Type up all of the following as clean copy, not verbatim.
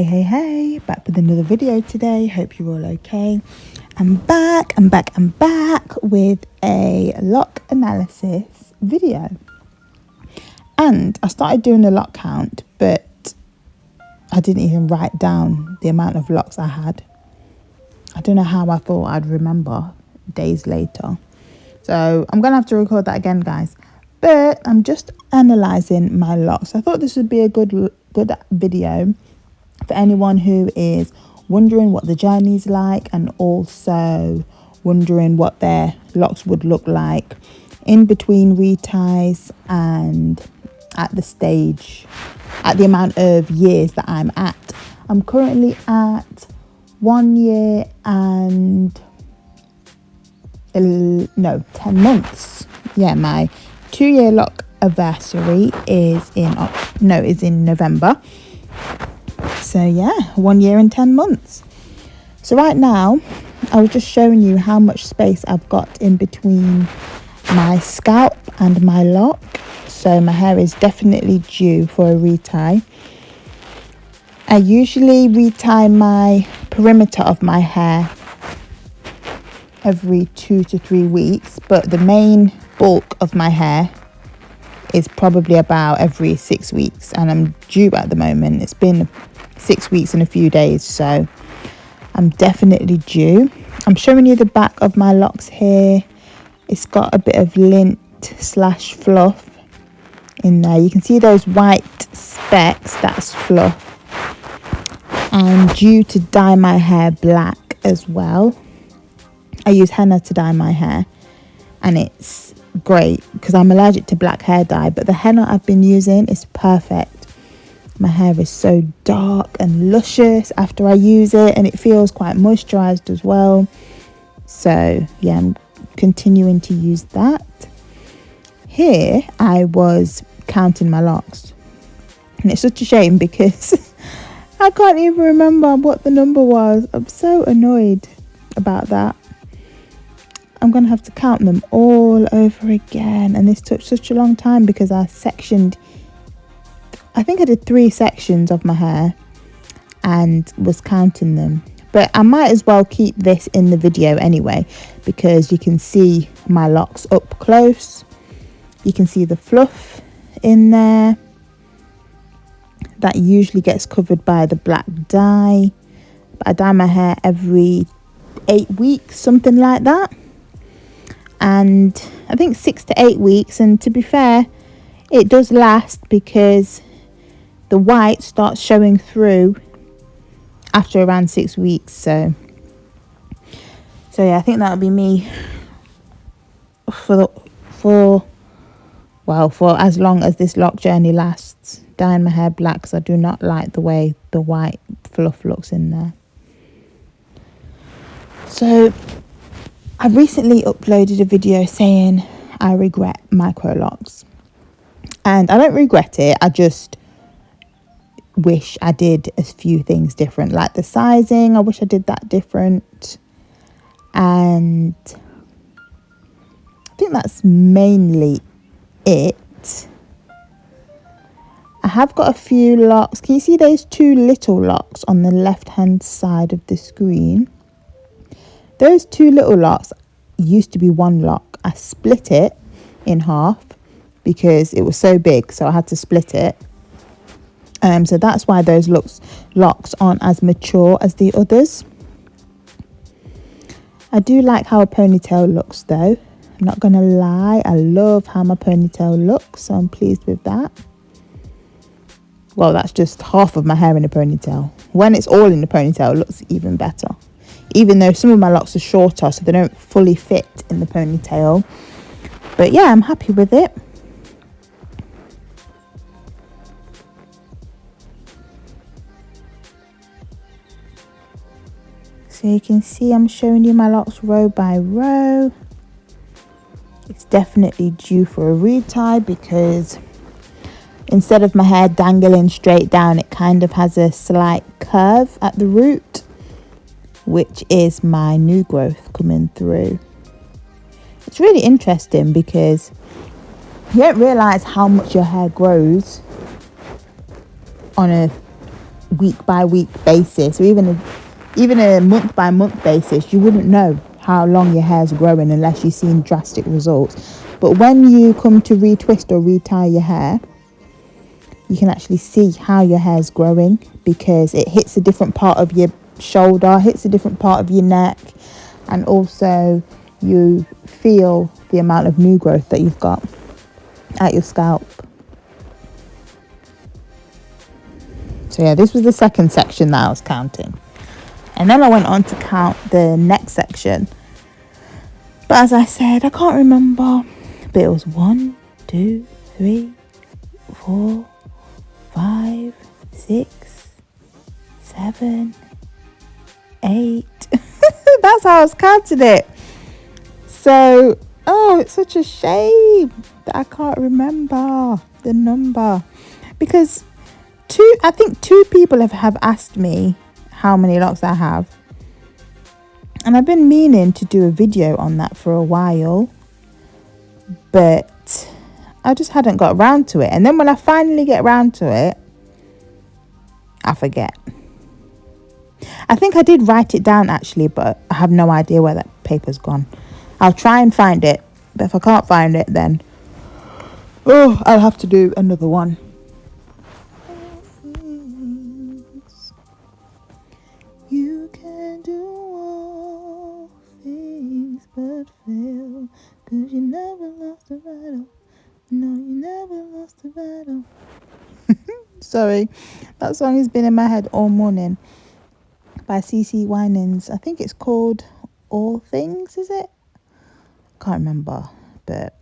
Hey, back with another video today. Hope you're all okay. I'm back with a lock analysis video. And I started doing a lock count, but I didn't even write down the amount of locks I had. I don't know how I thought I'd remember days later. So I'm going to have to record that again, guys. But I'm just analysing my locks. I thought this would be a good video for anyone who is wondering what the journey's like and also wondering what their locks would look like in between reties and at the amount of years that I'm at. I'm currently at 1 year and 10 months. Yeah, my 2-year lock anniversary is in November. So yeah, 1 year and 10 months. So right now, I was just showing you how much space I've got in between my scalp and my lock. So my hair is definitely due for a retie. I usually retie my perimeter of my hair every 2 to 3 weeks, but the main bulk of my hair is probably about every 6 weeks, and I'm due at the moment. It's been 6 weeks and a few days, so I'm definitely due. I'm showing you the back of my locks here. It's got a bit of lint / fluff in there. You can see those white specks, that's fluff. I'm due to dye my hair black as well. I use henna to dye my hair, and it's great because I'm allergic to black hair dye, but the henna I've been using is perfect. My hair is so dark and luscious after I use it, and it feels quite moisturized as well. So yeah, I'm continuing to use that. Here I was counting my locks, and it's such a shame because I can't even remember what the number was. I'm so annoyed about that. I'm going to have to count them all over again, and this took such a long time because I think I did 3 sections of my hair and was counting them. But I might as well keep this in the video anyway, because you can see my locks up close. You can see the fluff in there. That usually gets covered by the black dye. But I dye my hair every 8 weeks, something like that. And I think 6 to 8 weeks. And to be fair, it does last because the white starts showing through after around 6 weeks. So yeah, I think that'll be me for as long as this lock journey lasts, dyeing my hair black, because I do not like the way the white fluff looks in there. So I recently uploaded a video saying I regret MICROLOCs, and I don't regret it. I just wish I did a few things different, like the sizing. I wish I did that different, and I think that's mainly it. I have got a few locks. Can you see those 2 little locks on the left hand side of the screen? Those 2 little locks used to be 1 lock. I split it in half because it was so big, so I had to split it. So that's why those locks aren't as mature as the others. I do like how a ponytail looks though. I'm not going to lie. I love how my ponytail looks, so I'm pleased with that. Well, that's just half of my hair in a ponytail. When it's all in the ponytail, it looks even better. Even though some of my locks are shorter, so they don't fully fit in the ponytail. But yeah, I'm happy with it. So you can see I'm showing you my locks row by row. It's definitely due for a retie because instead of my hair dangling straight down, it kind of has a slight curve at the root, which is my new growth coming through. It's really interesting because you don't realise how much your hair grows on a week by week basis, or even a month by month basis, you wouldn't know how long your hair's growing unless you've seen drastic results. But when you come to retwist or retie your hair, you can actually see how your hair's growing, because it hits a different part of your shoulder, hits a different part of your neck, and also you feel the amount of new growth that you've got at your scalp. So yeah, this was the second section that I was counting. And then I went on to count the next section. But as I said, I can't remember. But it was 1, 2, 3, 4, 5, 6, 7, 8. That's how I was counting it. So, it's such a shame that I can't remember the number. Because I think two people have asked me how many locks I have. And I've been meaning to do a video on that for a while. But I just hadn't got around to it. And then when I finally get around to it, I forget. I think I did write it down actually, but I have no idea where that paper's gone. I'll try and find it. But if I can't find it, then I'll have to do another one. You can do all things but fail, 'cause you never lost a battle. No, you never lost a battle. Sorry, that song has been in my head all morning, by CC Winans. I think it's called All Things, is it? Can't remember, but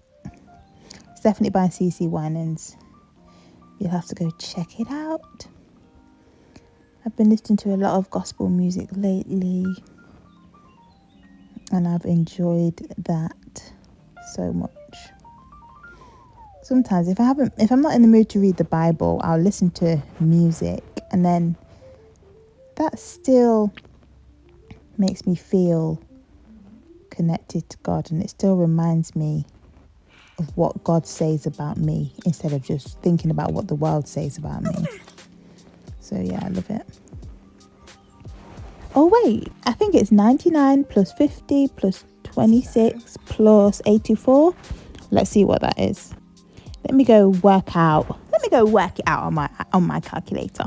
it's definitely by CC Winans. You'll have to go check it out. I've been listening to a lot of gospel music lately, and I've enjoyed that so much. Sometimes if I'm not in the mood to read the Bible, I'll listen to music, and then that still makes me feel connected to God, and it still reminds me of what God says about me, instead of just thinking about what the world says about me. So yeah, I love it. Oh wait, I think it's 99 plus 50 plus 26 plus 84. Let's see what that is. Let me go work it out on my calculator.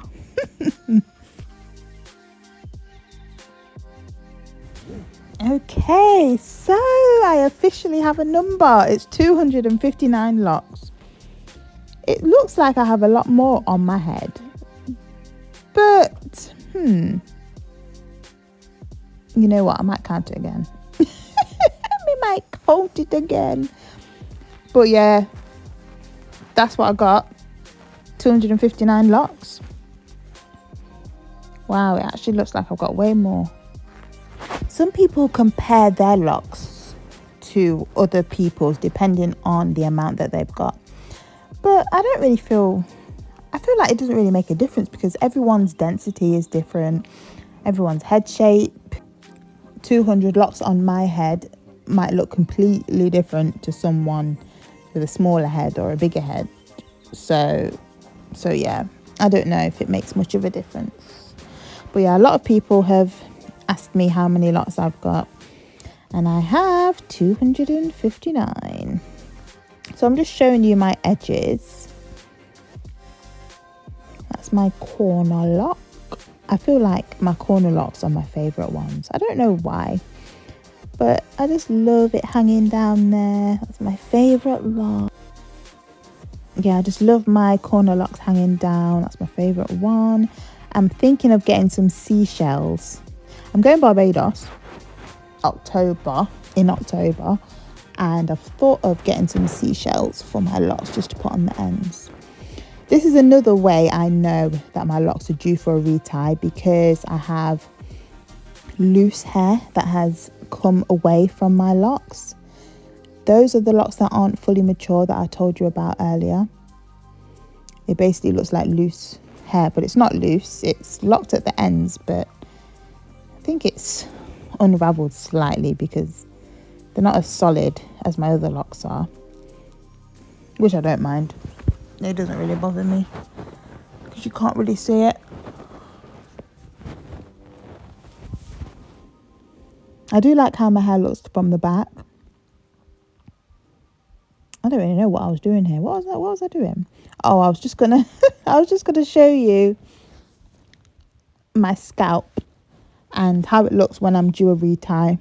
Okay, so I officially have a number. It's 259 locks. It looks like I have a lot more on my head. But, you know what? I might count it again. We might count it again. But yeah, that's what I got. 259 locks. Wow, it actually looks like I've got way more. Some people compare their locks to other people's depending on the amount that they've got. But I feel like it doesn't really make a difference, because everyone's density is different. Everyone's head shape. 200 locks on my head might look completely different to someone with a smaller head or a bigger head. So yeah, I don't know if it makes much of a difference. But yeah, a lot of people have asked me how many locks I've got, and I have 259. So I'm just showing you my edges. That's my corner lock. I feel like my corner locks are my favorite ones. I don't know why, but I just love it hanging down there. That's my favorite lock. Yeah, I just love my corner locks hanging down. That's my favorite one. I'm thinking of getting some seashells. I'm going Barbados in October, and I've thought of getting some seashells for my locks just to put on the ends. This is another way I know that my locks are due for a retie, because I have loose hair that has come away from my locks. Those are the locks that aren't fully mature that I told you about earlier. It basically looks like loose hair, but it's not loose. It's locked at the ends, but I think it's unraveled slightly because they're not as solid as my other locks are, which I don't mind. It doesn't really bother me because you can't really see it. I do like how my hair looks from the back. I don't really know what I was doing here. What was I doing? Oh, I was just gonna show you my scalp and how it looks when I'm due a retie. I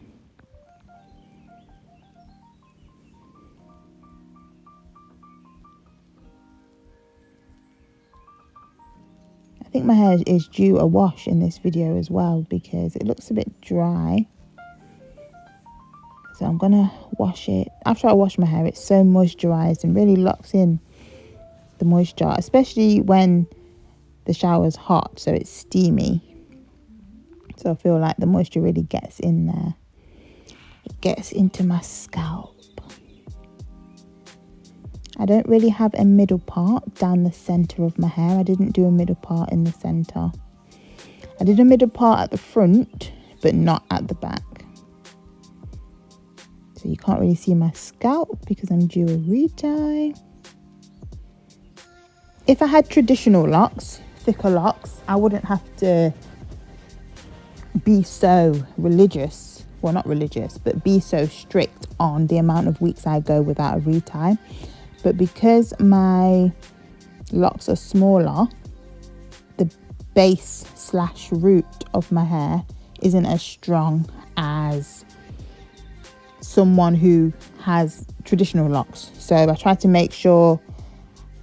think my hair is due a wash in this video as well because it looks a bit dry. So I'm gonna wash it. After I wash my hair, it's so moisturized and really locks in the moisture, especially when the shower's hot, so it's steamy. So I feel like the moisture really gets in there. It gets into my scalp. I don't really have a middle part down the center of my hair. I didn't do a middle part in the center. I did a middle part at the front, but not at the back. So you can't really see my scalp because I'm due a retie. If I had traditional locks, thicker locks, I wouldn't have to be so religious. Well, not religious, but be so strict on the amount of weeks I go without a retie. But because my locks are smaller, the base / root of my hair isn't as strong as someone who has traditional locks. So I try to make sure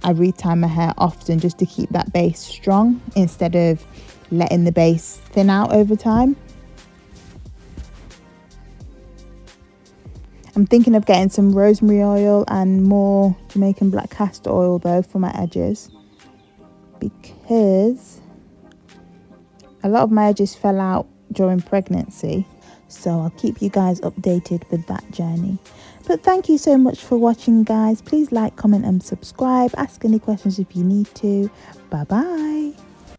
I retie my hair often just to keep that base strong instead of letting the base thin out over time. I'm thinking of getting some rosemary oil and more Jamaican black castor oil though for my edges, because a lot of my edges fell out during pregnancy. So I'll keep you guys updated with that journey. But thank you so much for watching, guys. Please like, comment and subscribe. Ask any questions if you need to. Bye bye.